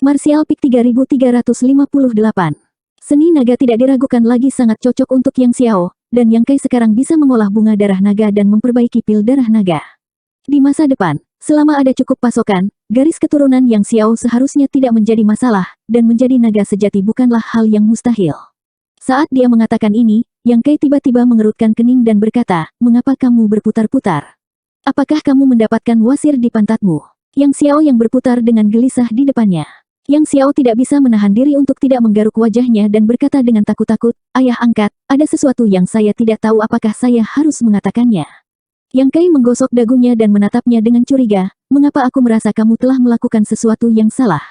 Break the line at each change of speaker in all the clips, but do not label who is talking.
Martial Peak 3358. Seni naga tidak diragukan lagi sangat cocok untuk Yang Xiao, dan Yang Kai sekarang bisa mengolah bunga darah naga dan memperbaiki pil darah naga. Di masa depan, selama ada cukup pasokan, garis keturunan Yang Xiao seharusnya tidak menjadi masalah, dan menjadi naga sejati bukanlah hal yang mustahil. Saat dia mengatakan ini, Yang Kai tiba-tiba mengerutkan kening dan berkata, "Mengapa kamu berputar-putar? Apakah kamu mendapatkan wasir di pantatmu?" Yang Xiao yang berputar dengan gelisah di depannya. Yang Xiao tidak bisa menahan diri untuk tidak menggaruk wajahnya dan berkata dengan takut-takut, "Ayah angkat, ada sesuatu yang saya tidak tahu apakah saya harus mengatakannya." Yang Kai menggosok dagunya dan menatapnya dengan curiga, "Mengapa aku merasa kamu telah melakukan sesuatu yang salah?"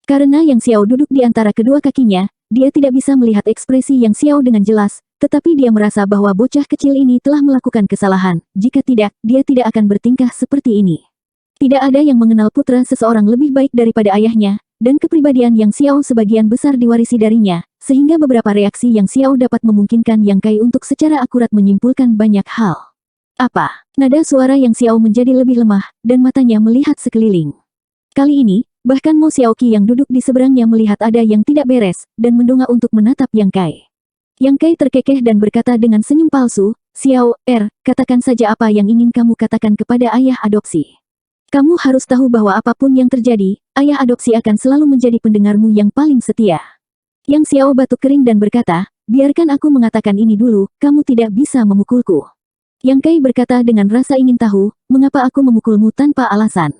Karena Yang Xiao duduk di antara kedua kakinya, dia tidak bisa melihat ekspresi Yang Xiao dengan jelas, tetapi dia merasa bahwa bocah kecil ini telah melakukan kesalahan, jika tidak, dia tidak akan bertingkah seperti ini. Tidak ada yang mengenal putra seseorang lebih baik daripada ayahnya, dan kepribadian Yang Xiao sebagian besar diwarisi darinya, sehingga beberapa reaksi Yang Xiao dapat memungkinkan Yang Kai untuk secara akurat menyimpulkan banyak hal. "Apa?" Nada suara Yang Xiao menjadi lebih lemah, dan matanya melihat sekeliling. Kali ini, bahkan Mo Xiaoqi yang duduk di seberangnya melihat ada yang tidak beres, dan mendongak untuk menatap Yang Kai. Yang Kai terkekeh dan berkata dengan senyum palsu, "Xiao, katakan saja apa yang ingin kamu katakan kepada ayah adopsi. Kamu harus tahu bahwa apapun yang terjadi, ayah adopsi akan selalu menjadi pendengarmu yang paling setia." Yang Xiao batuk kering dan berkata, "Biarkan aku mengatakan ini dulu, kamu tidak bisa memukulku." Yang Kai berkata dengan rasa ingin tahu, "Mengapa aku memukulmu tanpa alasan?"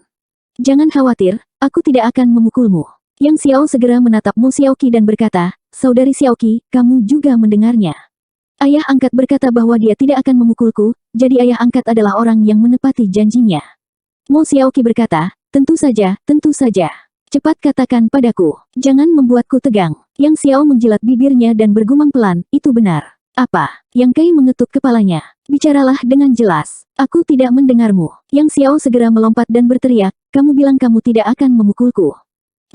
"Jangan khawatir, aku tidak akan memukulmu." Yang Xiao segera menatap Mo Xiaoqi dan berkata, "Saudari Xiaoqi, kamu juga mendengarnya. Ayah angkat berkata bahwa dia tidak akan memukulku, jadi ayah angkat adalah orang yang menepati janjinya." Mo Xiaoqi berkata, tentu saja, cepat katakan padaku, jangan membuatku tegang." Yang Xiao menjilat bibirnya dan bergumam pelan, "Itu benar." "Apa?" Yang Kai mengetuk kepalanya. "Bicaralah dengan jelas. Aku tidak mendengarmu." Yang Xiao segera melompat dan berteriak, "Kamu bilang kamu tidak akan memukulku.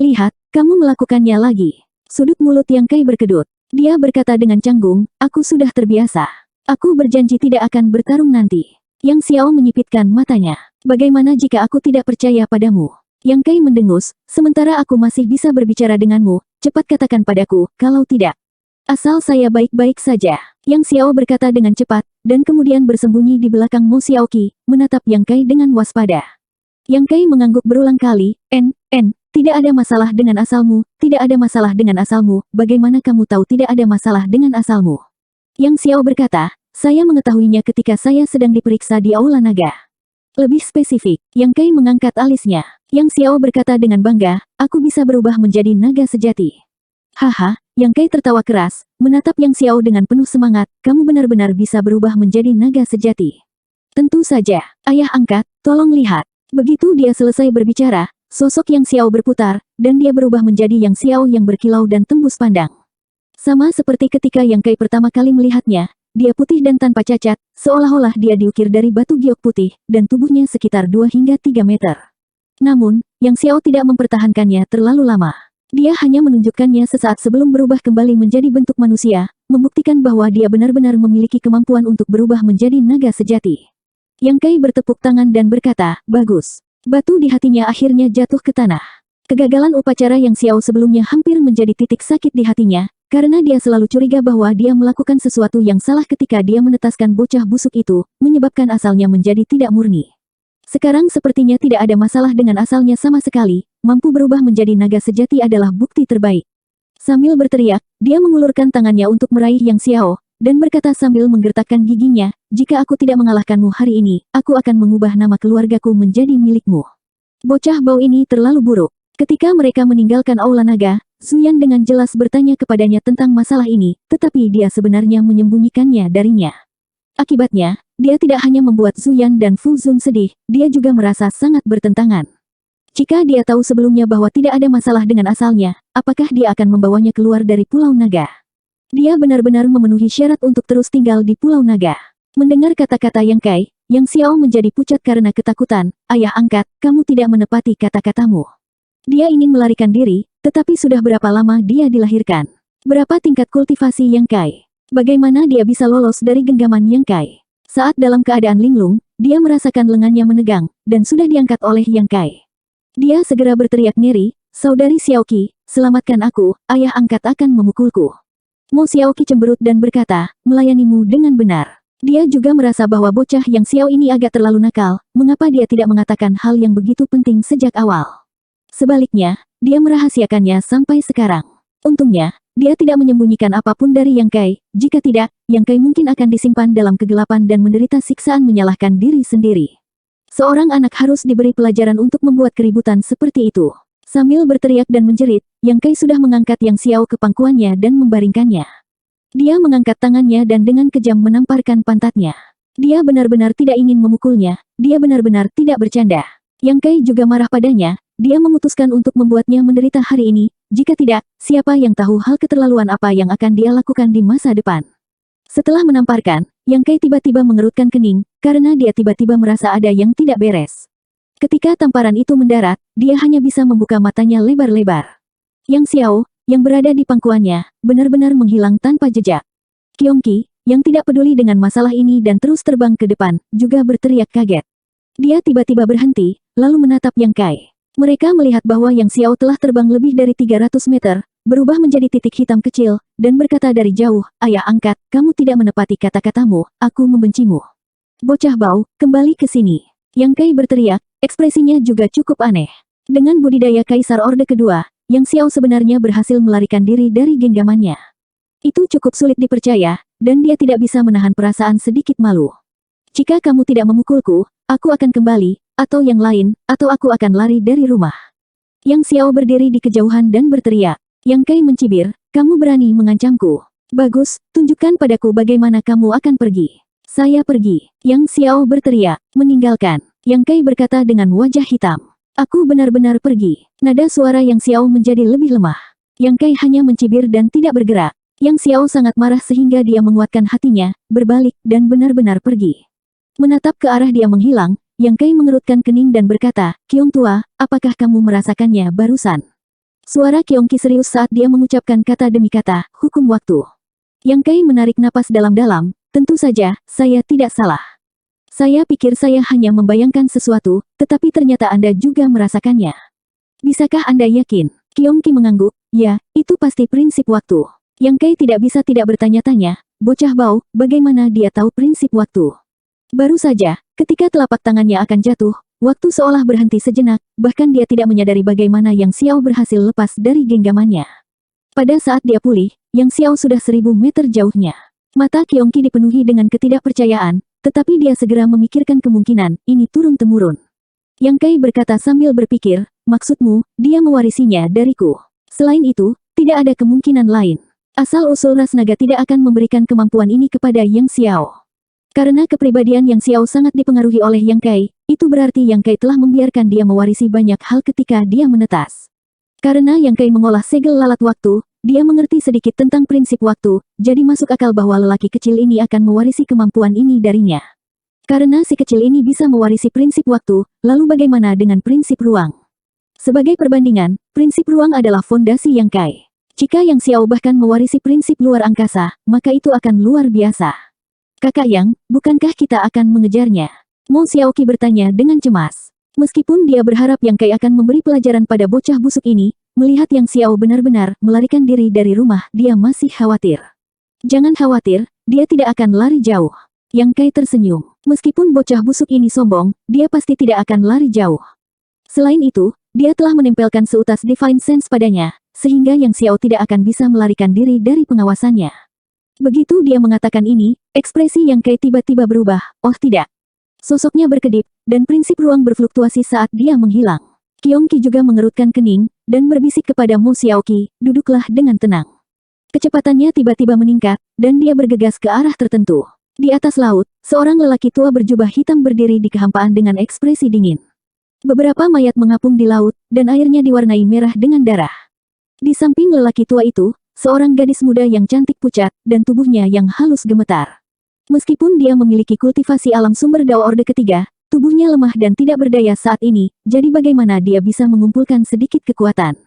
Lihat, kamu melakukannya lagi." Sudut mulut Yang Kai berkedut. Dia berkata dengan canggung, "Aku sudah terbiasa. Aku berjanji tidak akan bertarung nanti." Yang Xiao menyipitkan matanya. "Bagaimana jika aku tidak percaya padamu?" Yang Kai mendengus, "Sementara aku masih bisa berbicara denganmu, cepat katakan padaku, kalau tidak. Asal saya baik-baik saja." Yang Xiao berkata dengan cepat, dan kemudian bersembunyi di belakang Mo Xiaoqi, menatap Yang Kai dengan waspada. Yang Kai mengangguk berulang kali, tidak ada masalah dengan asalmu, tidak ada masalah dengan asalmu, bagaimana kamu tahu tidak ada masalah dengan asalmu?" Yang Xiao berkata, "Saya mengetahuinya ketika saya sedang diperiksa di Aula Naga." Lebih spesifik, Yang Kai mengangkat alisnya. Yang Xiao berkata dengan bangga, "Aku bisa berubah menjadi naga sejati." "Haha," Yang Kai tertawa keras, menatap Yang Xiao dengan penuh semangat, "Kamu benar-benar bisa berubah menjadi naga sejati." "Tentu saja, ayah angkat, tolong lihat." Begitu dia selesai berbicara, sosok Yang Xiao berputar, dan dia berubah menjadi Yang Xiao yang berkilau dan tembus pandang. Sama seperti ketika Yang Kai pertama kali melihatnya, dia putih dan tanpa cacat, seolah-olah dia diukir dari batu giok putih, dan tubuhnya sekitar 2 hingga 3 meter. Namun, Yang Xiao tidak mempertahankannya terlalu lama. Dia hanya menunjukkannya sesaat sebelum berubah kembali menjadi bentuk manusia, membuktikan bahwa dia benar-benar memiliki kemampuan untuk berubah menjadi naga sejati. Yang Kai bertepuk tangan dan berkata, "Bagus." Batu di hatinya akhirnya jatuh ke tanah. Kegagalan upacara Yang Xiao sebelumnya hampir menjadi titik sakit di hatinya, karena dia selalu curiga bahwa dia melakukan sesuatu yang salah ketika dia menetaskan bocah busuk itu, menyebabkan asalnya menjadi tidak murni. Sekarang sepertinya tidak ada masalah dengan asalnya sama sekali, mampu berubah menjadi naga sejati adalah bukti terbaik. Sambil berteriak, dia mengulurkan tangannya untuk meraih Yang Xiao, dan berkata sambil menggertakkan giginya, "Jika aku tidak mengalahkanmu hari ini, aku akan mengubah nama keluargaku menjadi milikmu." Bocah bau ini terlalu buruk. Ketika mereka meninggalkan Aula Naga, Zuyan dengan jelas bertanya kepadanya tentang masalah ini, tetapi dia sebenarnya menyembunyikannya darinya. Akibatnya, dia tidak hanya membuat Zuyan dan Fu Zun sedih, dia juga merasa sangat bertentangan. Jika dia tahu sebelumnya bahwa tidak ada masalah dengan asalnya, apakah dia akan membawanya keluar dari Pulau Naga? Dia benar-benar memenuhi syarat untuk terus tinggal di Pulau Naga. Mendengar kata-kata Yang Kai, Yang Xiao menjadi pucat karena ketakutan. "Ayah angkat, kamu tidak menepati kata-katamu." Dia ingin melarikan diri, tetapi sudah berapa lama dia dilahirkan? Berapa tingkat kultivasi Yang Kai? Bagaimana dia bisa lolos dari genggaman Yang Kai? Saat dalam keadaan linglung, dia merasakan lengannya menegang, dan sudah diangkat oleh Yang Kai. Dia segera berteriak ngeri, Saudari Xiaoqi, selamatkan aku, ayah angkat akan memukulku. Mo Xiaoqi cemberut dan berkata, melayanimu dengan benar. Dia juga merasa bahwa bocah yang Xiao ini agak terlalu nakal, mengapa dia tidak mengatakan hal yang begitu penting sejak awal. Sebaliknya, dia merahasiakannya sampai sekarang. Untungnya, dia tidak menyembunyikan apapun dari Yang Kai, jika tidak, Yang Kai mungkin akan disimpan dalam kegelapan dan menderita siksaan menyalahkan diri sendiri. Seorang anak harus diberi pelajaran untuk membuat keributan seperti itu. Sambil berteriak dan menjerit, Yang Kai sudah mengangkat Yang Xiao ke pangkuannya dan membaringkannya. Dia mengangkat tangannya dan dengan kejam menamparkan pantatnya. Dia benar-benar tidak ingin memukulnya, dia benar-benar tidak bercanda. Yang Kai juga marah padanya, dia memutuskan untuk membuatnya menderita hari ini, jika tidak, siapa yang tahu hal keterlaluan apa yang akan dia lakukan di masa depan. Setelah menamparkan, Yang Kai tiba-tiba mengerutkan kening, karena dia tiba-tiba merasa ada yang tidak beres. Ketika tamparan itu mendarat, dia hanya bisa membuka matanya lebar-lebar. Yang Xiao, yang berada di pangkuannya, benar-benar menghilang tanpa jejak. Qiongqi, yang tidak peduli dengan masalah ini dan terus terbang ke depan, juga berteriak kaget. Dia tiba-tiba berhenti, lalu menatap Yang Kai. Mereka melihat bahwa Yang Xiao telah terbang lebih dari 300 meter, berubah menjadi titik hitam kecil, dan berkata dari jauh, ayah angkat, kamu tidak menepati kata-katamu, aku membencimu. Bocah bau, kembali ke sini. Yang Kai berteriak, ekspresinya juga cukup aneh. Dengan budidaya Kaisar Orde Kedua, Yang Xiao sebenarnya berhasil melarikan diri dari genggamannya. Itu cukup sulit dipercaya, dan dia tidak bisa menahan perasaan sedikit malu. Jika kamu tidak memukulku, aku akan kembali, atau yang lain, atau aku akan lari dari rumah. Yang Xiao berdiri di kejauhan dan berteriak. Yang Kai mencibir, kamu berani mengancamku. Bagus, tunjukkan padaku bagaimana kamu akan pergi. Saya pergi. Yang Xiao berteriak, meninggalkan. Yang Kai berkata dengan wajah hitam. Aku benar-benar pergi. Nada suara Yang Xiao menjadi lebih lemah. Yang Kai hanya mencibir dan tidak bergerak. Yang Xiao sangat marah sehingga dia menguatkan hatinya, berbalik, dan benar-benar pergi. Menatap ke arah dia menghilang, Yang Kai mengerutkan kening dan berkata, Qiong tua, apakah kamu merasakannya barusan? Suara Qiongqi serius saat dia mengucapkan kata demi kata, hukum waktu. Yang Kai menarik napas dalam-dalam, tentu saja, saya tidak salah. Saya pikir saya hanya membayangkan sesuatu, tetapi ternyata Anda juga merasakannya. Bisakah Anda yakin? Qiongqi mengangguk, ya, itu pasti prinsip waktu. Yang Kai tidak bisa tidak bertanya-tanya, bocah bau, bagaimana dia tahu prinsip waktu? Baru saja, ketika telapak tangannya akan jatuh, waktu seolah berhenti sejenak, bahkan dia tidak menyadari bagaimana Yang Xiao berhasil lepas dari genggamannya. Pada saat dia pulih, Yang Xiao sudah 1000 meter jauhnya. Mata Qiongqi dipenuhi dengan ketidakpercayaan, tetapi dia segera memikirkan kemungkinan, ini turun-temurun. Yang Kai berkata sambil berpikir, maksudmu, dia mewarisinya dariku. Selain itu, tidak ada kemungkinan lain. Asal-usul ras naga tidak akan memberikan kemampuan ini kepada Yang Xiao. Karena kepribadian Yang Xiao sangat dipengaruhi oleh Yang Kai, itu berarti Yang Kai telah membiarkan dia mewarisi banyak hal ketika dia menetas. Karena Yang Kai mengolah segel lalat waktu, dia mengerti sedikit tentang prinsip waktu, jadi masuk akal bahwa lelaki kecil ini akan mewarisi kemampuan ini darinya. Karena si kecil ini bisa mewarisi prinsip waktu, lalu bagaimana dengan prinsip ruang? Sebagai perbandingan, prinsip ruang adalah fondasi Yang Kai. Jika Yang Xiao bahkan mewarisi prinsip luar angkasa, maka itu akan luar biasa. Kakak Yang, bukankah kita akan mengejarnya? Mo Xiaoqi bertanya dengan cemas. Meskipun dia berharap Yang Kai akan memberi pelajaran pada bocah busuk ini, melihat Yang Xiao benar-benar melarikan diri dari rumah, dia masih khawatir. Jangan khawatir, dia tidak akan lari jauh. Yang Kai tersenyum. Meskipun bocah busuk ini sombong, dia pasti tidak akan lari jauh. Selain itu, dia telah menempelkan seutas Divine Sense padanya, sehingga Yang Xiao tidak akan bisa melarikan diri dari pengawasannya. Begitu dia mengatakan ini, ekspresi Yang Kai tiba-tiba berubah, oh tidak. Sosoknya berkedip, dan prinsip ruang berfluktuasi saat dia menghilang. Qiongqi juga mengerutkan kening, dan berbisik kepada Mo Xiaoqi, duduklah dengan tenang. Kecepatannya tiba-tiba meningkat, dan dia bergegas ke arah tertentu. Di atas laut, seorang lelaki tua berjubah hitam berdiri di kehampaan dengan ekspresi dingin. Beberapa mayat mengapung di laut, dan airnya diwarnai merah dengan darah. Di samping lelaki tua itu, seorang gadis muda yang cantik pucat, dan tubuhnya yang halus gemetar. Meskipun dia memiliki kultivasi alam sumber Dao Orde Ketiga, tubuhnya lemah dan tidak berdaya saat ini, jadi bagaimana dia bisa mengumpulkan sedikit kekuatan?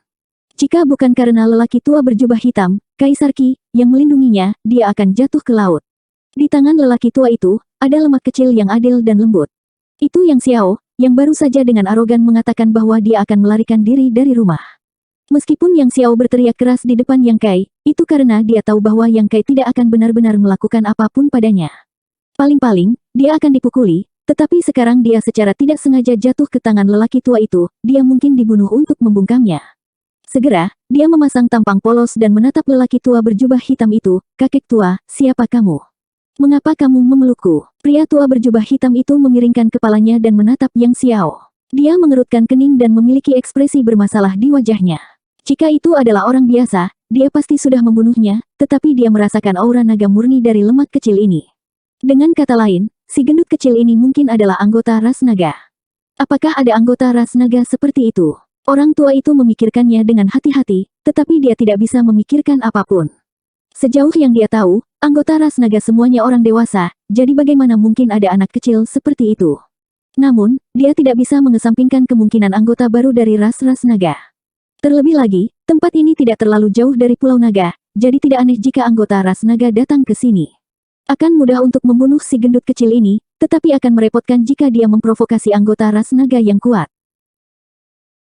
Jika bukan karena lelaki tua berjubah hitam, Kaisar Qi, yang melindunginya, dia akan jatuh ke laut. Di tangan lelaki tua itu, ada lemak kecil yang adil dan lembut. Itu Yang Xiao, yang baru saja dengan arogan mengatakan bahwa dia akan melarikan diri dari rumah. Meskipun Yang Xiao berteriak keras di depan Yang Kai, itu karena dia tahu bahwa Yang Kai tidak akan benar-benar melakukan apapun padanya. Paling-paling, dia akan dipukuli, tetapi sekarang dia secara tidak sengaja jatuh ke tangan lelaki tua itu, dia mungkin dibunuh untuk membungkamnya. Segera, dia memasang tampang polos dan menatap lelaki tua berjubah hitam itu, "Kakek tua, siapa kamu? Mengapa kamu memelukku?" Pria tua berjubah hitam itu memiringkan kepalanya dan menatap Yang Xiao. Dia mengerutkan kening dan memiliki ekspresi bermasalah di wajahnya. Jika itu adalah orang biasa, dia pasti sudah membunuhnya, tetapi dia merasakan aura naga murni dari lemak kecil ini. Dengan kata lain, si gendut kecil ini mungkin adalah anggota ras naga. Apakah ada anggota ras naga seperti itu? Orang tua itu memikirkannya dengan hati-hati, tetapi dia tidak bisa memikirkan apapun. Sejauh yang dia tahu, anggota ras naga semuanya orang dewasa, jadi bagaimana mungkin ada anak kecil seperti itu? Namun, dia tidak bisa mengesampingkan kemungkinan anggota baru dari ras-ras naga. Terlebih lagi, tempat ini tidak terlalu jauh dari Pulau Naga, jadi tidak aneh jika anggota ras naga datang ke sini. Akan mudah untuk membunuh si gendut kecil ini, tetapi akan merepotkan jika dia memprovokasi anggota ras naga yang kuat.